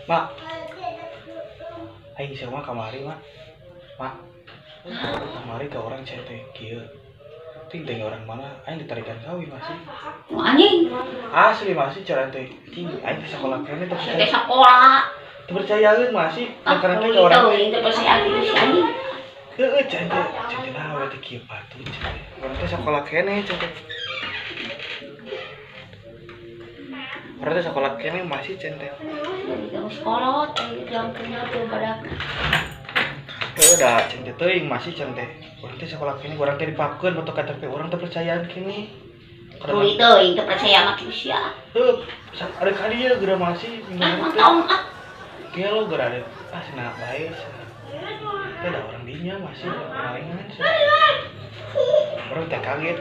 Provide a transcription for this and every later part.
Mak, aing sama kamari mak. Mak, kamari ke orang CT kieu. Ting orang mana? Aing ditarikan kawin masih. Anjing. Asli masih cara teh. Ting aing teh sekolah kene teh Ke sekolah. Terpercayaeun masih. Karena teh ke orang teh. Terpercayaeun si anjing. Heeh, CT nawe teh kieu patuh CT. Orang teh sekolah kene CT. Orang teh sekolah kene masih CT. Di sekolah jam kerja tuh pada. Udah CT teuing masih CT. Orang teh sekolah kene orang teh dipapkeun foto KTP orang teh percayaan kene. Tuh itu percaya sama manusia. Ada kali ya geura masih minggu tahun dia lo geura ada senang bae. Teh ada orang dinya masih palingan sih. Orang teh kaget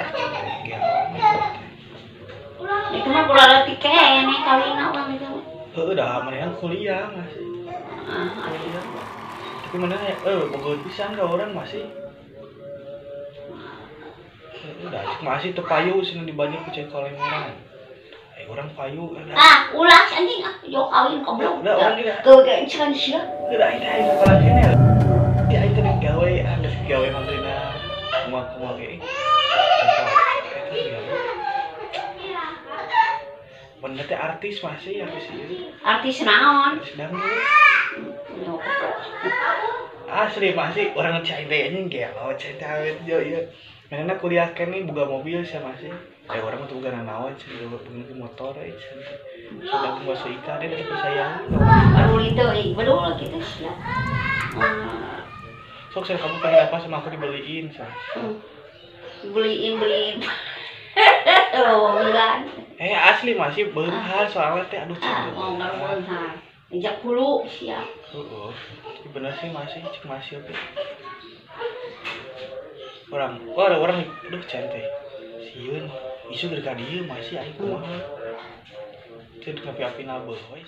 itu mah kuliah lagi kene kawin orang itu. Udah mendingan kuliah masih. Kuliah. Tapi mana ya boga pisan ka orang masih. Udah masih teu payu sini dibanding ku cek kaleng orang. Orang payu ulah anjing yo kawin goblok. Udah orang gila. Kegenceran sia. Udah aing sekolah kene. Ya aing teh gawe gawe mantrina kumaha ge. Bener teh artis masih artis ieu. Artis naon? Artis dangdut. Asli masih orang cai teh anjing gelo cai teh awet yo ieu. Manehna kuliah kene boga mobil sia masih. Orang tuh bukan naon sih, punya motor aja. Sudah masuk ikan dia tetap percaya. Baru itu, baru gitu sih. Sok saya kamu pengen apa sama aku dibeliin sih. Beliin. Oh, enggak. Asli masih beunghar soalnya teh aduh cantik. Oh, enggak beunghar. Injak hulu sia. Heeh. Bener sih masih cek masih oke. Orang aduh cantik. Sieun isu dari kadieu masih aing kumaha. Teu api-api na beuh we.